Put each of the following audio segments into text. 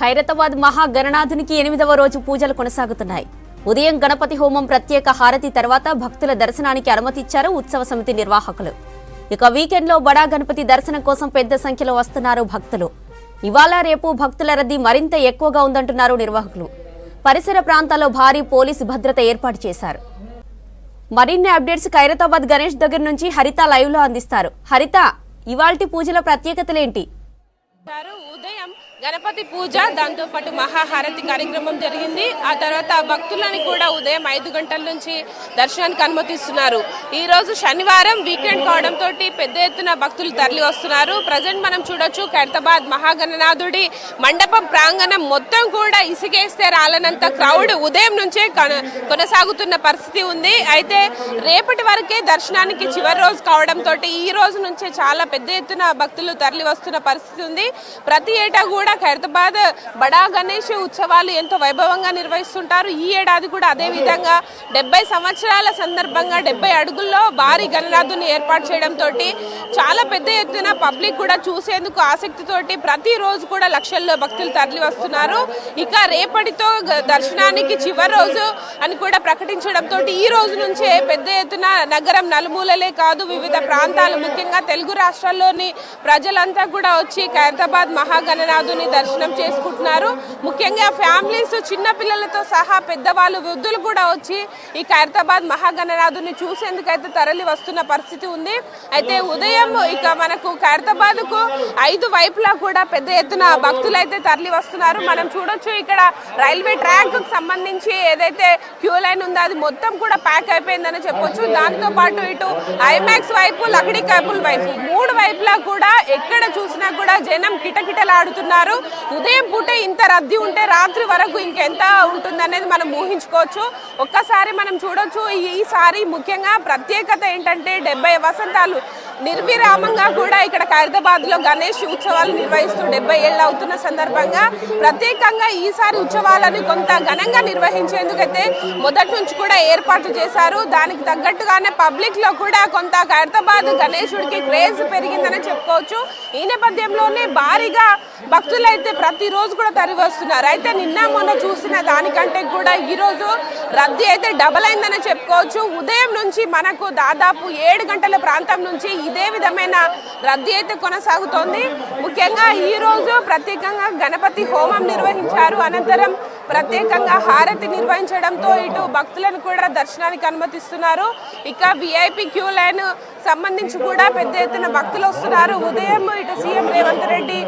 ఖైరతాబాద్ మహాగణనాథునికి 8వ రోజు పూజలు కొనసాగుతున్నాయి. ఉదయం గణపతి హోమం ప్రత్యేక హారతి తర్వాత భక్తుల దర్శనానికి అనుమతిచ్చారు ఉత్సవ సమితి నిర్వాహకులు. ఇక వీకెండ్లో బడా గణపతి దర్శనం కోసం పెద్ద సంఖ్యలో వస్తున్నారు భక్తులు. ఇవాళ రేపు భక్తుల రద్దీ మరింత ఎక్కువగా ఉందంటున్నారు నిర్వాహకులు. పరిసర ప్రాంతాల్లో భారీ పోలీసు భద్రత ఏర్పాటు చేశారు. మరిన్ని అప్డేట్స్ ఖైరతాబాద్ గణేష్ దగ్గర నుంచి హరిత లైవ్ లో అందిస్తారు. హరిత, ఇవాల్టి పూజల ప్రత్యేకతలేంటి? ఉదయం గణపతి పూజ, దాంతో పాటు మహాహారతి కార్యక్రమం జరిగింది. ఆ తర్వాత భక్తులని కూడా ఉదయం 5 గంటల నుంచి దర్శనానికి అనుమతిస్తున్నారు. ఈ రోజు శనివారం వీకెండ్ కావడంతో పెద్ద ఎత్తున భక్తులు తరలి వస్తున్నారు. ప్రజెంట్ మనం చూడొచ్చు, ఖైరతాబాద్ మహాగణనాథుడి మండపం ప్రాంగణం మొత్తం కూడా ఇసుకేస్తే రాలనంత క్రౌడ్ ఉదయం నుంచే కొనసాగుతున్న పరిస్థితి ఉంది. అయితే రేపటి వరకే దర్శనానికి చివరి రోజు కావడంతో ఈ రోజు నుంచే చాలా పెద్ద ఎత్తున భక్తులు తరలి వస్తున్న పరిస్థితి ఉంది. ప్రతి ఏటా కూడా ఖైరతాబాద్ బడా గణేష్ ఉత్సవాలు ఎంతో వైభవంగా నిర్వహిస్తుంటారు. ఈ ఏడాది కూడా అదే విధంగా 70 సంవత్సరాల సందర్భంగా 70 అడుగుల్లో భారీ గణనాథుని ఏర్పాటు చేయడంతో చాలా పెద్ద ఎత్తున పబ్లిక్ కూడా చూసేందుకు ఆసక్తితోటి ప్రతిరోజు కూడా లక్షల్లో భక్తులు తరలి వస్తున్నారు. ఇక రేపటితో దర్శనానికి చివరి రోజు అని కూడా ప్రకటించడంతో ఈ రోజు నుంచే పెద్ద ఎత్తున నగరం నలుమూలలే కాదు, వివిధ ప్రాంతాలు, ముఖ్యంగా తెలుగు రాష్ట్రాల్లోని ప్రజలంతా కూడా వచ్చి ఖైరతాబాద్ మహాగణనాథుని దర్శనం చేసుకుంటున్నారు. ముఖ్యంగా ఫ్యామిలీస్, చిన్న పిల్లలతో సహా పెద్దవాళ్ళు, వృద్ధులు కూడా వచ్చి ఈ ఖైరతాబాద్ మహాగణనాథుని చూసేందుకైతే తరలి వస్తున్న పరిస్థితి ఉంది. అయితే ఉదయం ఇక మనకు ఖైరతాబాద్ కు 5 వైపులా కూడా పెద్ద ఎత్తున భక్తులు అయితే తరలి వస్తున్నారు. మనం చూడొచ్చు, ఇక్కడ రైల్వే ట్రాక్ కు సంబంధించి ఏదైతే క్యూ లైన్ ఉందో అది మొత్తం కూడా ప్యాక్ అయిపోయిందని చెప్పొచ్చు. దాంతో పాటు ఇటు ఐమాక్స్ వైపు, లక్డీ కైపుల్ వైపు, 3 వైపులా కూడా ఎక్కడ చూసినా కూడా జనం కిటకిటలాడుతున్నారు. ఉదయం పూట ఇంత రద్దీ ఉంటే రాత్రి వరకు ఇంకెంత ఉంటుందనేది మనం ఊహించుకోవచ్చు. ఒక్కసారి మనం చూడొచ్చు, ఈసారి ముఖ్యంగా ప్రత్యేకత ఏంటంటే 70 వసంతాలు నిర్విరామంగా కూడా ఇక్కడ ఖైరతాబాద్ లో గణేష్ ఉత్సవాలు నిర్వహిస్తూ 70 ఏళ్ళు అవుతున్న సందర్భంగా ప్రత్యేకంగా ఈసారి ఉత్సవాలను కొంత ఘనంగా నిర్వహించేందుకైతే మొదటి నుంచి కూడా ఏర్పాట్లు చేశారు. దానికి తగ్గట్టుగానే పబ్లిక్ లో కూడా కొంత ఖైరతాబాద్ గణేశుడికి క్రేజ్ పెరిగిందని చెప్పుకోవచ్చు. ఈ నేపథ్యంలోనే భారీగా భక్తులు అయితే ప్రతిరోజు కూడా తరలి వస్తున్నారు. అయితే నిన్న మొన్న చూసిన దానికంటే కూడా ఈ రోజు రద్దీ అయితే డబల్ అయిందని చెప్పుకోవచ్చు. ఉదయం నుంచి మనకు దాదాపు 7 గంటల ప్రాంతం నుంచి ఇదే విధమైన రద్దీ అయితే కొనసాగుతోంది. ముఖ్యంగా ఈ రోజు ప్రత్యేకంగా గణపతి హోమం నిర్వహించారు. అనంతరం ప్రత్యేకంగా హారతి నిర్వహించడంతో ఇటు భక్తులను కూడా దర్శనానికి అనుమతిస్తున్నారు. ఇక విఐపి క్యూ లైన్ సంబంధించి కూడా పెద్ద ఎత్తున భక్తులు వస్తున్నారు. ఉదయం ఇటు సీఎం రేవంత్ రెడ్డి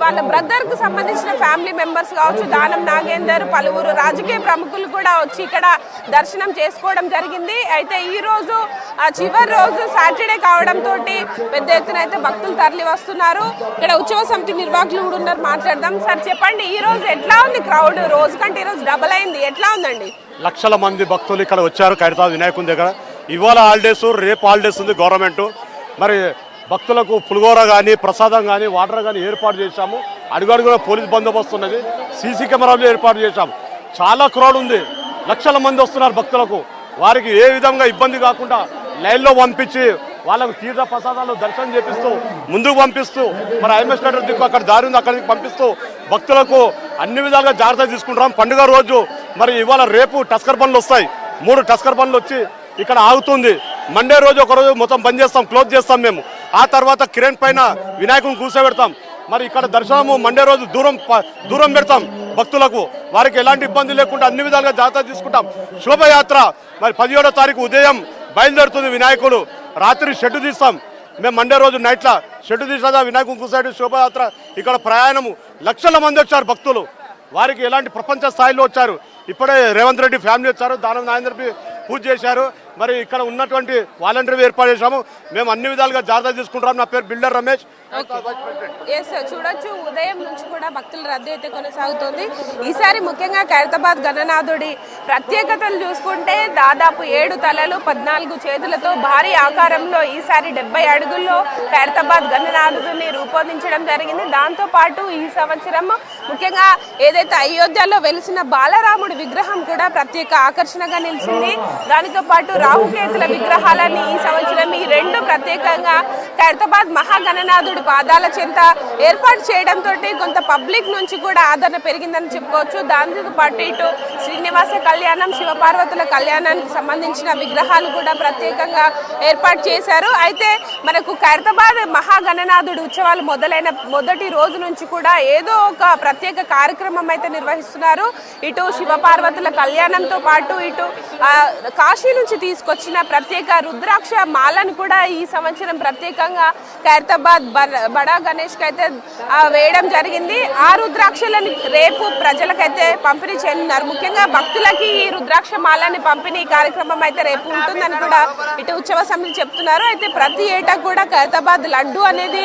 వాళ్ళ బ్రదర్ కు సంబంధించిన ఫ్యామిలీ మెంబర్స్ కావచ్చు, దానం నాగేందర్, పలువురు రాజకీయ ప్రముఖులు కూడా వచ్చి ఇక్కడ దర్శనం చేసుకోవడం జరిగింది. అయితే ఈ రోజు చివరి రోజు సాటర్డే కావడంతో పెద్ద ఎత్తున అయితే భక్తులు తరలి వస్తున్నారు. ఇక్కడ ఉత్సవ సమితి నిర్వాహకులు కూడా ఉన్నారు, మాట్లాడదాం. సార్ చెప్పండి, ఈ రోజు ఎట్లా ఉంది క్రౌడ్? రోజు కంటే ఈ రోజు డబల్ అయింది, ఎట్లా ఉందండి? లక్షల మంది భక్తులు ఇక్కడ వచ్చారు ఖైరతాబాద్ వినాయకుని దగ్గర. ఇవాళ హాలిడేస్, రేపు హాలిడేస్ ఉంది గవర్నమెంట్. మరి భక్తులకు పులిగోర కానీ, ప్రసాదం కానీ, వాటర్ కానీ ఏర్పాటు చేశాము. అడుగడుగున పోలీస్ బందోబస్తు ఉన్నది, సీసీ కెమెరాలు ఏర్పాటు చేశాము. చాలా క్రౌడ్ ఉంది, లక్షల మంది వస్తున్నారు భక్తులకు. వారికి ఏ విధంగా ఇబ్బంది కాకుండా లైన్లో పంపించి వాళ్ళకు తీర్థ ప్రసాదాలు దర్శనం చేపిస్తూ ముందుకు పంపిస్తూ, మరి ఐఎంఎస్ థియేటర్ దిక్కు అక్కడ దారి ఉంది, అక్కడికి పంపిస్తూ భక్తులకు అన్ని విధాలుగా జాగ్రత్త తీసుకుంటాం. పండుగ రోజు మరి ఇవాళ రేపు టస్కర్ బండ్లు వస్తాయి, 3 టస్కర్ బండ్లు వచ్చి ఇక్కడ ఆగుతుంది. మండే రోజు ఒకరోజు మొత్తం బంద్ చేస్తాం, క్లోజ్ చేస్తాం మేము. ఆ తర్వాత కిరణ్ పైన వినాయకుని కూర్చోబెడతాం. మరి ఇక్కడ దర్శనము మండే రోజు దూరం పెడతాం భక్తులకు. వారికి ఎలాంటి ఇబ్బంది లేకుండా అన్ని విధాలుగా జాగ్రత్త తీసుకుంటాం. శోభయాత్ర మరి 17వ తారీఖు ఉదయం బయలుదేరుతుంది. వినాయకుడు రాత్రి షెడ్డు తీస్తాం మేము. మండే రోజు నైట్లా షెడ్డు తీసా వినాయకుని కూర్చోబెట్టి శోభయాత్ర ఇక్కడ ప్రయాణము. లక్షల మంది వచ్చారు భక్తులు, వారికి ఎలాంటి ప్రపంచ స్థాయిలో వచ్చారు. ఇప్పుడే రేవంత్ రెడ్డి ఫ్యామిలీ వచ్చారు, దానం నాగేందర్ పూజ చేశారు. మరి ఇక్కడ ఉన్నటువంటి వాలంటీర్ ఏర్పాటు చేశాము. మేము అన్ని విధాలుగా జాగ్రత్త తీసుకుంటాం. నా పేరు బిల్డర్ రమేష్. చూడొచ్చు, ఉదయం నుంచి కూడా భక్తుల రద్దీ అయితే కొనసాగుతుంది. ఈసారి ముఖ్యంగా ఖైరతాబాద్ గణనాథుడి ప్రత్యేకతలు చూసుకుంటే దాదాపు 7 తలలు 14 చేతులతో భారీ ఆకారంలో ఈసారి 70 అడుగుల్లో ఖైరతాబాద్ గణనాథుడిని రూపొందించడం జరిగింది. దాంతో పాటు ఈ సంవత్సరం ముఖ్యంగా ఏదైతే అయోధ్యలో వెలిసిన బాలరాముడి విగ్రహం కూడా ప్రత్యేక ఆకర్షణగా నిలిచింది. దానితో పాటు రాహుకేతుల విగ్రహాలని ఈ సంవత్సరం ఈ రెండు ప్రత్యేకంగా ఖైరతాబాద్ మహాగణనాథుడి పాదాల చెంత ఏర్పాటు చేయడంతో కొంత పబ్లిక్ నుంచి కూడా ఆదరణ పెరిగిందని చెప్పుకోవచ్చు. దానితో పాటు ఇటు శ్రీనివాస కళ్యాణం, శివపార్వతుల కళ్యాణానికి సంబంధించిన విగ్రహాలు కూడా ప్రత్యేకంగా ఏర్పాటు చేశారు. అయితే మనకు ఖైరతాబాద్ మహాగణనాథుడి ఉత్సవాలు మొదలైన మొదటి రోజు నుంచి కూడా ఏదో ఒక ప్రత్యేక కార్యక్రమం అయితే నిర్వహిస్తున్నారు. ఇటు శివపార్వతుల కళ్యాణంతో పాటు ఇటు కాశీ నుంచి తీసుకొచ్చిన ప్రత్యేక రుద్రాక్ష మాలను కూడా ఈ సంవత్సరం ప్రత్యేకంగా ఖైరతాబాద్ బడా గణేష్ కి అయితే వేయడం జరిగింది. ఆ రుద్రాక్షలను రేపు ప్రజలకైతే పంపిణీ చేయనున్నారు. ముఖ్యంగా భక్తులకి ఈ రుద్రాక్ష మాలని పంపిణీ కార్యక్రమం అయితే రేపు ఉంటుందని కూడా ఇటు ఉత్సవ సమితి చెప్తున్నారు. అయితే ప్రతి ఏటా కూడా ఖైరతాబాద్ లడ్డు అనేది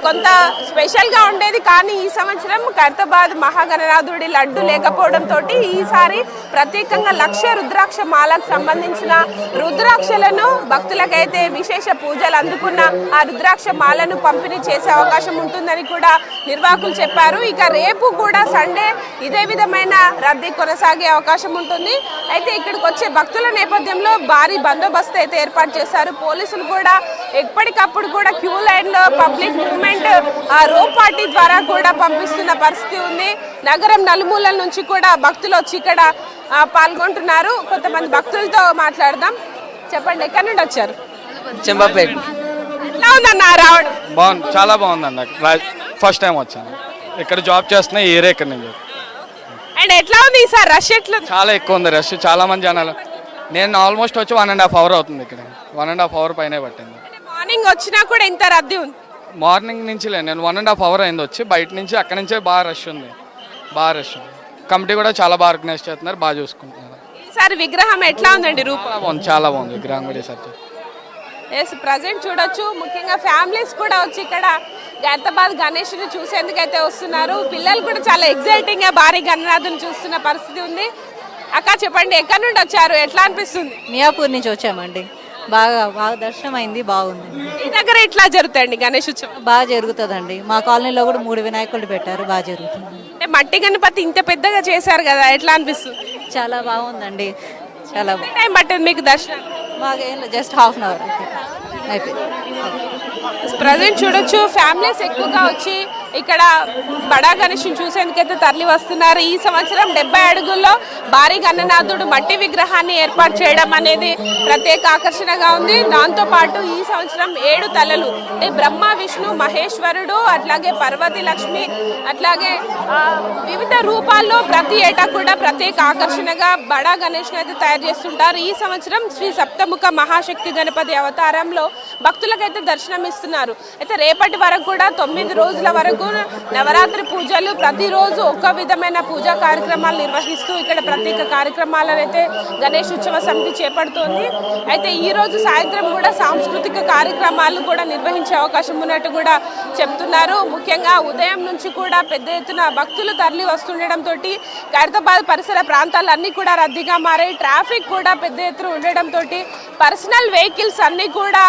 కొంత స్పెషల్ గా ఉండేది. కానీ ఈ సంవత్సరం ఖైరతాబాద్ మహాగణనాథుడి లడ్డు లేకపోవడంతో ఈసారి ప్రత్యేకంగా 1,00,000 రుద్రాక్ష మాలకు సంబంధించిన రుద్రాక్షలను భక్తులకైతే విశేష పూజలు అందుకున్న ఆ రుద్రాక్ష మాలను పంపిణీ చేసే అవకాశం ఉంటుందని కూడా నిర్వాహకులు చెప్పారు. ఇక రేపు కూడా సండే ఇదే విధమైన రద్దీ కొనసాగే అవకాశం ఉంటుంది. అయితే ఇక్కడికి వచ్చే భక్తుల నేపథ్యంలో భారీ బందోబస్తు అయితే ఏర్పాటు చేశారు. పోలీసులు కూడా ఎప్పటికప్పుడు కూడా క్యూ లైన్ లో పబ్లిక్ మూవ్మెంట్ రో పార్టీ ద్వారా కూడా పంపిస్తున్న పరిస్థితి ఉంది. నగరం నలుమూలల నుంచి కూడా భక్తులు వచ్చి ఇక్కడ పాల్గొంటున్నారు. కొంతమంది భక్తులతో మాట్లాడదాం. చెప్పండి, ఎక్కడి నుండి వచ్చారు? చెంబాపేట. ఎలా ఉందన్న రావడం? బాగుంది, చాలా బాగుందన్న. ఫస్ట్ టైం వచ్చాను. ఇక్కడ జాబ్ చేస్తున్నా ఈ ఏరియా ఇక్కడ నుంచి. అండ్ ఎట్లా ఉంది ఈసారి రష్? ఎట్లా? చాలా ఎక్కువ ఉంది రష్, చాలా మంది జనాలు. నేను ఆల్మోస్ట్ వచ్చి 1.5 hour అవుతుంది. ఇక్కడ 1.5 hour పైనే పట్టింది. మార్నింగ్ వచ్చినా కూడా ఇంత రద్దీ ఉంది? మార్నింగ్ నుంచి నేను 1.5 hour అయింది వచ్చి. బయట నుంచి అక్కడ నుంచే బాగా రష్ ఉంది, బాగా రష్ ఉంది. కమిటీ కూడా చాలా బాగా ఆర్గనైజ్ చేస్తున్నారు, బాగా చూసుకుంటున్నారు. ఈసారి విగ్రహం ఎట్లా ఉందండి? రూపం చాలా బాగుంది విగ్రహం కూడా ఈసారి. ఎస్, ప్రజెంట్ చూడొచ్చు. ముఖ్యంగా ఫ్యామిలీస్ కూడా వచ్చి ఇక్కడ ఖైరతాబాద్ గణేష్ని చూసేందుకైతే వస్తున్నారు. పిల్లలు కూడా చాలా ఎగ్జైటింగ్ గా భారీ గణనాథుని చూస్తున్న పరిస్థితి ఉంది. అక్క చెప్పండి, ఎక్కడి నుండి వచ్చారు? ఎట్లా అనిపిస్తుంది? మియాపూర్ నుంచి వచ్చామండి. బాగా దర్శనం అయింది, బాగుంది. మీ దగ్గర ఎట్లా జరుగుతాయండి గణేష్ ఉత్సవం? బాగా జరుగుతుందండి. మా కాలనీలో కూడా 3 వినాయకులు పెట్టారు, బాగా జరుగుతుంది. అంటే మట్టి గణపతి ఇంత పెద్దగా చేశారు కదా, ఎట్లా అనిపిస్తుంది? చాలా బాగుందండి, చాలా బాగుంది. టైం పట్టింది మీకు దర్శనం? మాకేం జస్ట్ ½ hour అయిపోయింది. ప్రజెంట్ చూడొచ్చు, ఫ్యామిలీస్ ఎక్కువగా వచ్చి ఇక్కడ బడా గణేష్ని చూసేందుకైతే తరలి వస్తున్నారు. ఈ సంవత్సరం 70 అడుగుల్లో భారీ గణనాథుడు మట్టి విగ్రహాన్ని ఏర్పాటు చేయడం అనేది ప్రత్యేక ఆకర్షణగా ఉంది. దాంతో పాటు ఈ సంవత్సరం 7 తలలు అంటే బ్రహ్మ, విష్ణు, మహేశ్వరుడు, అట్లాగే పార్వతి, లక్ష్మి, అట్లాగే వివిధ రూపాల్లో ప్రతి ఏటా కూడా ప్రత్యేక ఆకర్షణగా బడా గణేష్ని అయితే తయారు చేస్తుంటారు. ఈ సంవత్సరం శ్రీ సప్తముఖ మహాశక్తి గణపతి అవతారంలో భక్తులకైతే దర్శనం ఇస్తున్నారు. అయితే రేపటి వరకు కూడా 9 రోజుల వరకు నవరాత్రి పూజలు, ప్రతిరోజు ఒక్క విధమైన పూజా కార్యక్రమాలు నిర్వహిస్తూ ఇక్కడ ప్రత్యేక కార్యక్రమాలను అయితే గణేష్ ఉత్సవ సమితి చేపడుతోంది. అయితే ఈ రోజు సాయంత్రం కూడా సాంస్కృతిక కార్యక్రమాలు కూడా నిర్వహించే అవకాశం ఉన్నట్టు కూడా చెప్తున్నారు. ముఖ్యంగా ఉదయం నుంచి కూడా పెద్ద ఎత్తున భక్తులు తరలి వస్తుండటంతో ఖైరతాబాద్ పరిసర ప్రాంతాలన్నీ కూడా రద్దీగా మారాయి. ట్రాఫిక్ కూడా పెద్ద ఎత్తున ఉండడంతో పర్సనల్ వెహికల్స్ అన్నీ కూడా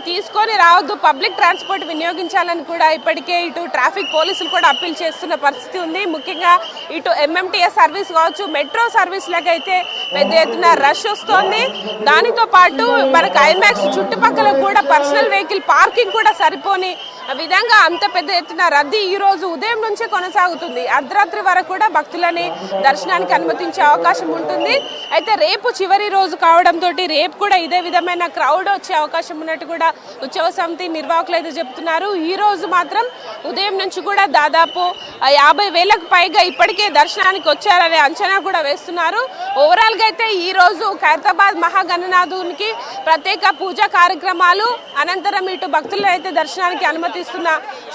తీసుకొని రావద్దు, పబ్లిక్ ట్రాన్స్పోర్ట్ వినియోగించాలని కూడా ఇప్పటికే ఇటు ట్రాఫిక్ పోలీసులు కూడా అప్పీల్ చేస్తున్న పరిస్థితి ఉంది. ముఖ్యంగా ఇటు ఎంఎంటీఎస్ సర్వీస్ కావచ్చు, మెట్రో సర్వీసులకైతే పెద్ద ఎత్తున రష్ వస్తోంది. దానితో పాటు మనకు ఐమాక్స్ చుట్టుపక్కల కూడా పర్సనల్ వెహికల్ పార్కింగ్ కూడా సరిపోని విధంగా అంత పెద్ద ఎత్తున రద్దీ ఈ రోజు ఉదయం నుంచే కొనసాగుతుంది. అర్ధరాత్రి వరకు కూడా భక్తులని దర్శనానికి అనుమతించే అవకాశం ఉంటుంది. అయితే రేపు చివరి రోజు కావడంతో రేపు కూడా ఇదే విధమైన క్రౌడ్ వచ్చే అవకాశం ఉన్నట్టు కూడా ఉత్సవ సమితి నిర్వాహకులు అయితే చెప్తున్నారు. ఈ రోజు మాత్రం ఉదయం నుంచి కూడా దాదాపు 50,000కు పైగా ఇప్పటికే దర్శనానికి వచ్చారనే అంచనా కూడా వేస్తున్నారు. ఓవరాల్ గా అయితే ఈ రోజు ఖైరతాబాద్ మహాగణనాథునికి ప్రత్యేక పూజా కార్యక్రమాలు అనంతరం ఇటు భక్తులను అయితే దర్శనానికి అనుమతిస్తున్న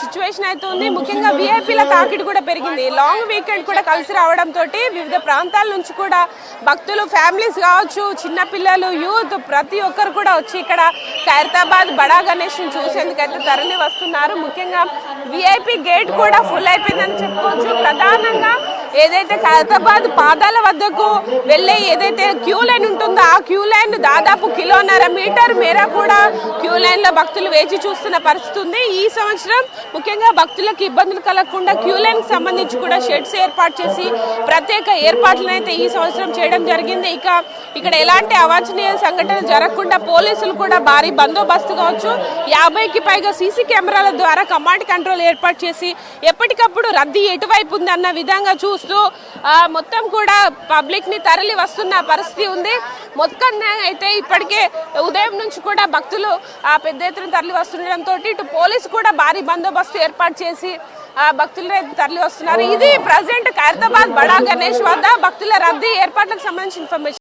సిచ్యువేషన్ అయితే ఉంది. ముఖ్యంగా విఐపీల తాకిడి కూడా పెరిగింది. లాంగ్ వీకెండ్ కూడా కలిసి రావడంతో వివిధ ప్రాంతాల నుంచి కూడా భక్తులు, ఫ్యామిలీస్ కావచ్చు, చిన్నపిల్లలు, యూత్ ప్రతి ఒక్కరు కూడా వచ్చి ఇక్కడ ఖైరతాబాద్ బడా గణేష్ చూసేందుకైతే తరలి వస్తున్నారు. ముఖ్యంగా విఐపీ గేట్ కూడా ఫుల్ అయిపోయిందని చెప్పుకోవచ్చు. ప్రధానంగా ఏదైతే ఖైరతాబాద్ పాదాల వద్దకు వెళ్ళే ఏదైతే క్యూ లైన్ ఉంటుందో ఆ క్యూ లైన్ దాదాపు 1.5 మీటర్ మేర కూడా క్యూ లైన్ లో భక్తులు వేచి చూస్తున్న పరిస్థితి ఉంది. ఈ సంవత్సరం ముఖ్యంగా భక్తులకు ఇబ్బందులు కలగకుండా క్యూ లైన్ కి సంబంధించి కూడా షెడ్స్ ఏర్పాటు చేసి ప్రత్యేక ఏర్పాట్లను అయితే ఈ సంవత్సరం చేయడం జరిగింది. ఇక ఇక్కడ ఎలాంటి అవాంఛనీయ సంఘటనలు జరగకుండా పోలీసులు కూడా భారీ బందోబస్తు కావచ్చు 50కి పైగా సీసీ కెమెరాల ద్వారా కమాండ్ కంట్రోల్ ఏర్పాటు చేసి ఎప్పటికప్పుడు రద్దీ ఎటువైపు ఉందన్న విధంగా చూస్తూ మొత్తం కూడా పబ్లిక్ ని తరలి వస్తున్న పరిస్థితి ఉంది. మొత్తం అయితే ఇప్పటికే ఉదయం నుంచి కూడా భక్తులు పెద్ద ఎత్తున తరలి వస్తుండటంతో ఇటు పోలీసు కూడా భారీ బందోబస్తు ఏర్పాటు చేసి భక్తులు తరలి వస్తున్నారు. ఇది ప్రజెంట్ ఖైరతాబాద్ బడా గణేష్ వద్ద భక్తుల రద్దీ ఏర్పాట్లకు సంబంధించిన ఇన్ఫర్మేషన్.